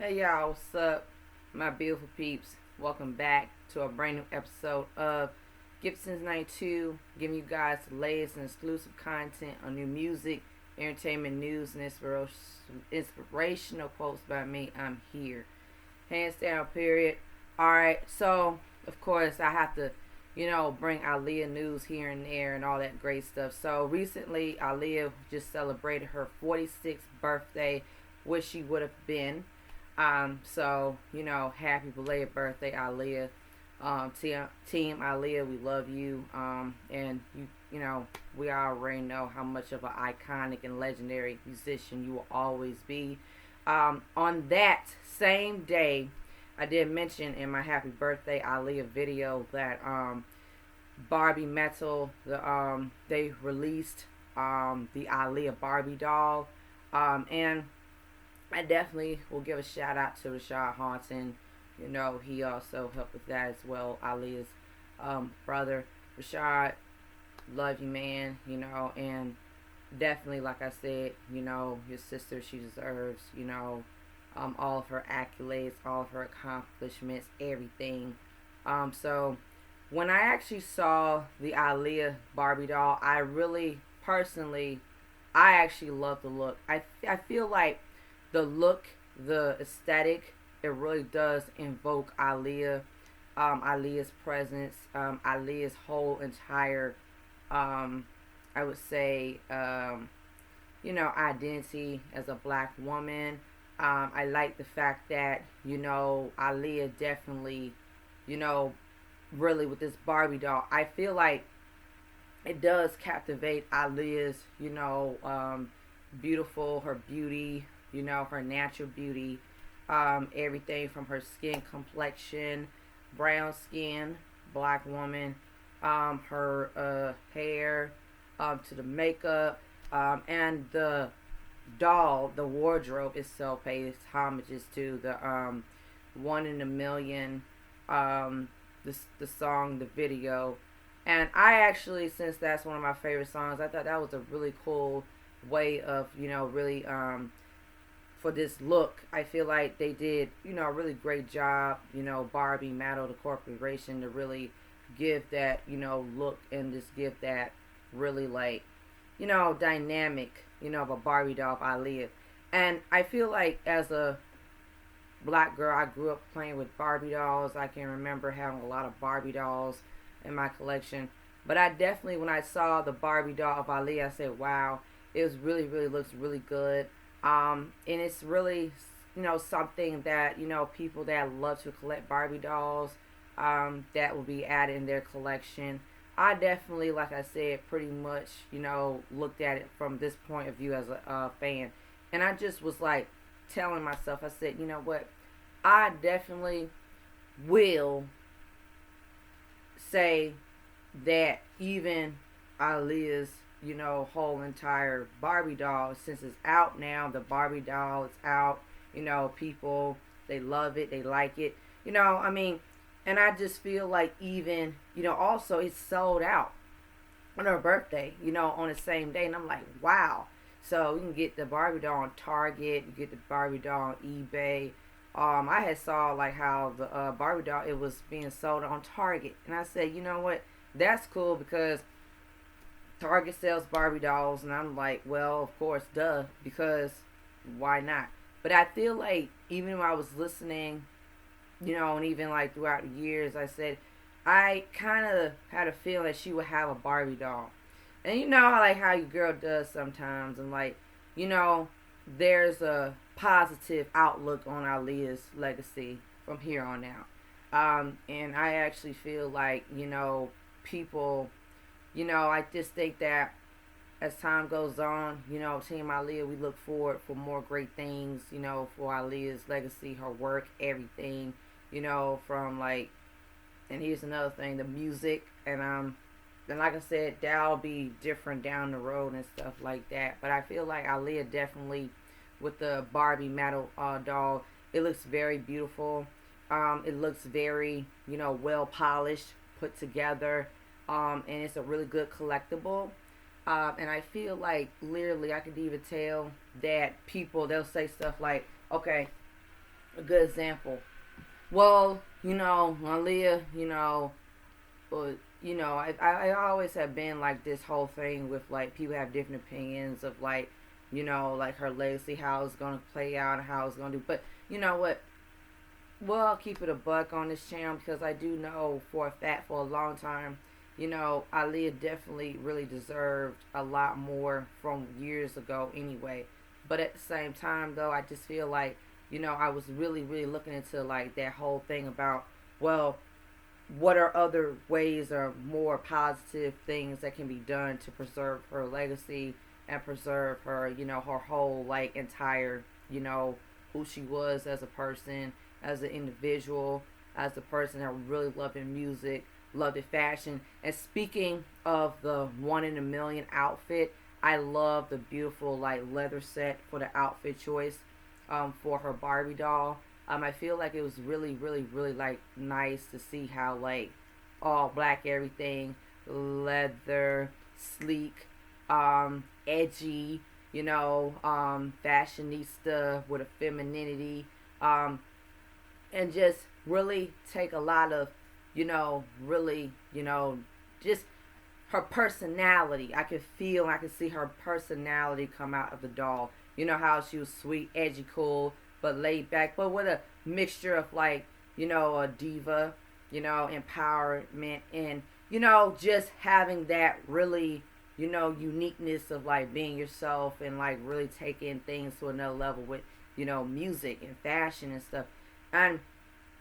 Hey y'all, what's up? My beautiful peeps. Welcome back to a brand new episode of Gibson's 92, giving you guys the latest and exclusive content on new music, entertainment news, and inspirational quotes by me. I'm here. Hands down, period. Alright, so of course I have to, bring Aaliyah news here and there and all that great stuff. So recently Aaliyah just celebrated her 46th birthday, which she would have been. Happy belated birthday, Aaliyah. Team Aaliyah, we love you. We already know how much of an iconic and legendary musician you will always be. On that same day, I did mention in my happy birthday Aaliyah video that Barbie Metal, they released the Aaliyah Barbie doll, and I definitely will give a shout out to Rashad Haunton. He also helped with that as well. Aaliyah's brother. Rashad, love you, man. And definitely, like I said, your sister, she deserves, all of her accolades, all of her accomplishments, everything. So when I actually saw the Aaliyah Barbie doll, I really, personally, I actually love the look. I feel like the look, the aesthetic, it really does invoke Aaliyah, Aaliyah's presence, Aaliyah's whole entire, I would say, identity as a black woman. I like the fact that, Aaliyah definitely, really with this Barbie doll, I feel like it does captivate Aaliyah's, beautiful, her beauty, her natural beauty, everything from her skin complexion, brown skin, black woman, her hair, to the makeup, and the doll, the wardrobe itself pays homages to the One in a Million, the song, the video. And I actually, since that's one of my favorite songs, I thought that was a really cool way of, really for this look. I feel like they did, a really great job, Barbie Metal, the corporation, to really give that, look and just give that really like, dynamic, of a Barbie doll of Aaliyah. And I feel like as a black girl, I grew up playing with Barbie dolls. I can remember having a lot of Barbie dolls in my collection. But I definitely, when I saw the Barbie doll of Aaliyah, I said, wow, it was really, really looks really good. And it's really, something that, people that love to collect Barbie dolls, that will be added in their collection. I definitely, like I said, pretty much, looked at it from this point of view as a fan. And I just was like telling myself, I said, you know what? I definitely will say that even Aaliyah's, whole entire Barbie doll, since it's out now, the Barbie doll is out, people, they love it, they like it, I mean, and I just feel like even, also it's sold out on her birthday, on the same day, and I'm like, wow. So you can get the Barbie doll on Target, you get the Barbie doll on eBay. I had saw like how the Barbie doll, it was being sold on Target, and I said, you know what, that's cool because Target sells Barbie dolls, and I'm like, well, of course, duh, because why not? But I feel like even when I was listening, and even like throughout the years, I said I kind of had a feeling that she would have a Barbie doll, and like how your girl does sometimes, and like, there's a positive outlook on Aaliyah's legacy from here on out. And I actually feel like, people, I just think that as time goes on, Team Aaliyah, we look forward for more great things, for Aaliyah's legacy, her work, everything, from like, and here's another thing, the music, and like I said, that'll be different down the road and stuff like that. But I feel like Aaliyah definitely, with the Barbie Metal doll, it looks very beautiful. It looks very, well polished, put together. And it's a really good collectible. And I feel like literally I could even tell that people, they'll say stuff like, okay, A good example. Well, Aaliyah, I always have been like this whole thing with like people have different opinions of like, like her legacy, how it's gonna play out, and how it's gonna do. But you know what? Well, I'll keep it a buck on this channel because I do know for a fact for a long time, Aaliyah definitely really deserved a lot more from years ago anyway. But at the same time, though, I just feel like, I was really, really looking into like that whole thing about, well, what are other ways or more positive things that can be done to preserve her legacy and preserve her, her whole like entire, who she was as a person, as an individual, as a person that really loved music, loved fashion. And speaking of the one in a million outfit, I love the beautiful like leather set for the outfit choice for her Barbie doll. I feel like it was really, really, really like nice to see how like all black everything, leather, sleek, edgy, fashionista with a femininity, and just really take a lot of, really, just her personality. I could feel, I could see her personality come out of the doll. You know how she was sweet, edgy, cool, but laid back, but with a mixture of like, a diva, empowerment, and just having that really, uniqueness of like being yourself and like really taking things to another level with, music and fashion and stuff, and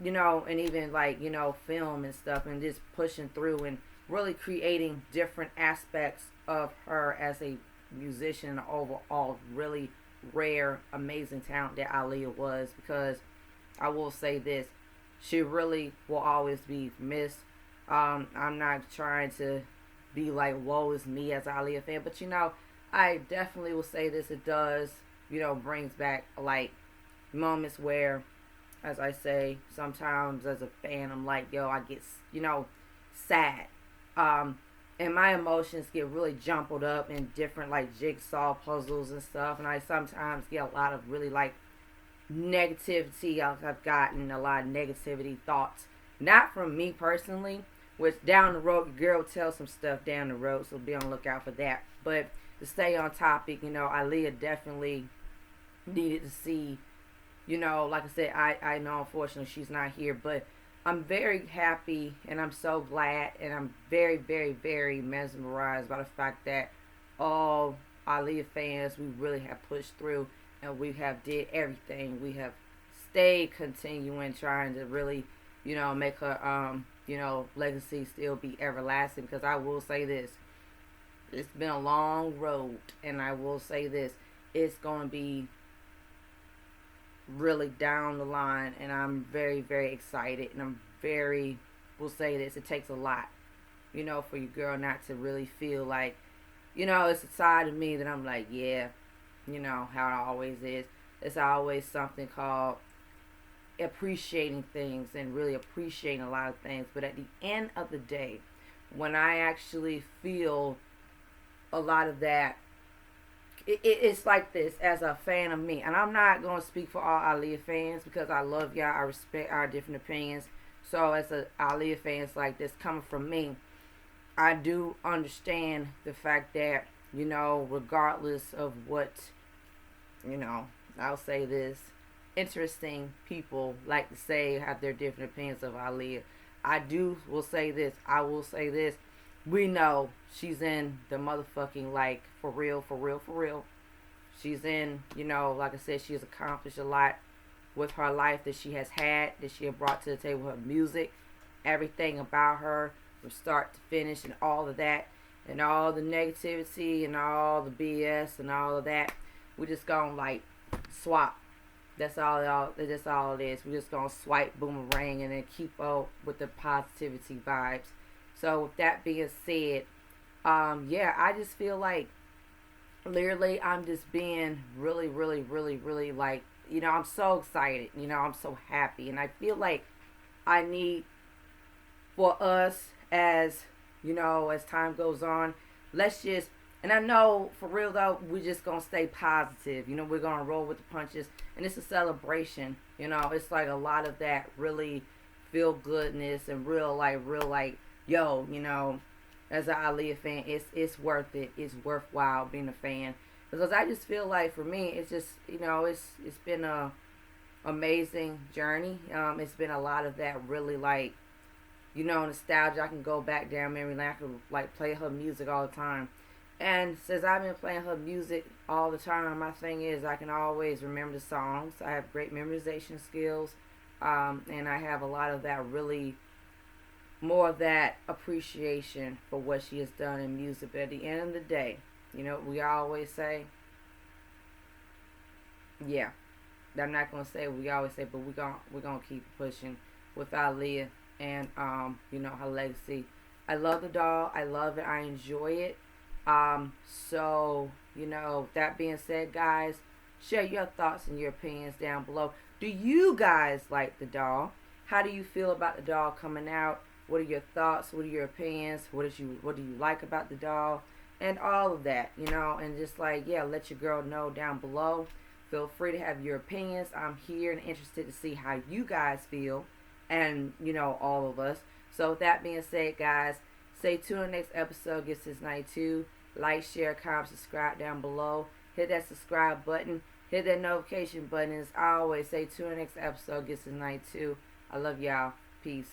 and even like film and stuff, and just pushing through and really creating different aspects of her as a musician overall. Really rare, amazing talent that Aaliyah was, because I will say this, she really will always be missed. I'm not trying to be like woe is me as an Aaliyah fan, but I definitely will say this, it does, brings back like moments where, as I say, sometimes as a fan, I'm like, yo, I get, sad. And my emotions get really jumbled up in different like jigsaw puzzles and stuff. And I sometimes get a lot of really like negativity. I've gotten a lot of negativity thoughts. Not from me personally, which down the road, your girl tells some stuff down the road, so be on the lookout for that. But to stay on topic, Aaliyah definitely needed to see, like I said, I know unfortunately she's not here, but I'm very happy and I'm so glad and I'm very, very, very mesmerized by the fact that all Aaliyah fans, we really have pushed through and we have did everything. We have stayed continuing trying to really, make her, legacy still be everlasting, because I will say this, it's been a long road, and I will say this, it's going to be really down the line, and I'm very, very excited, and we'll say this, it takes a lot, for your girl not to really feel like, it's a side of me that I'm like, yeah, how it always is. It's always something called appreciating things and really appreciating a lot of things. But at the end of the day, when I actually feel a lot of that, it's like this as a fan of me. And I'm not going to speak for all Aaliyah fans because I love y'all. I respect our different opinions. So as a Aaliyah fans like this coming from me, I do understand the fact that, regardless of what, I'll say this, interesting people like to say, have their different opinions of Aaliyah. I will say this. We know she's in the motherfucking, like, for real, for real, for real. She's in, like I said, she has accomplished a lot with her life that she has had, that she had brought to the table, her music, everything about her from start to finish, and all of that, and all the negativity and all the BS and all of that. We just gonna like swap. That's all it is. We're just gonna swipe boomerang and then keep up with the positivity vibes. So with that being said, yeah, I just feel like literally I'm just being really, really, really, really like, I'm so excited. I'm so happy, and I feel like I need for us as as time goes on, let's just And I know for real though, we're just gonna stay positive. You know, we're gonna roll with the punches, and it's a celebration. You know, it's like a lot of that really feel goodness and real like yo. You know, as an Aaliyah fan, it's worth it. It's worthwhile being a fan because I just feel like for me, it's just it's been a amazing journey. It's been a lot of that really like nostalgia. I can go back down memory lane. I can like play her music all the time. And since I've been playing her music all the time, my thing is I can always remember the songs. I have great memorization skills, and I have a lot of that really more of that appreciation for what she has done in music. But at the end of the day, we always say, yeah, I'm not gonna say what we always say, but we're gonna keep pushing with Aaliyah and her legacy. I love the doll. I love it. I enjoy it. So that being said, guys, share your thoughts and your opinions down below. Do you guys like the doll? How do you feel about the doll coming out? What are your thoughts? What are your opinions? What do you like about the doll? And all of that, and just like, yeah, let your girl know down below. Feel free to have your opinions. I'm here and interested to see how you guys feel and, all of us. So with that being said, guys, stay tuned to the next episode. Gets this 92. Like, share, comment, subscribe down below. Hit that subscribe button. Hit that notification button. As always, stay tuned to the next episode. Gets this 92. I love y'all. Peace.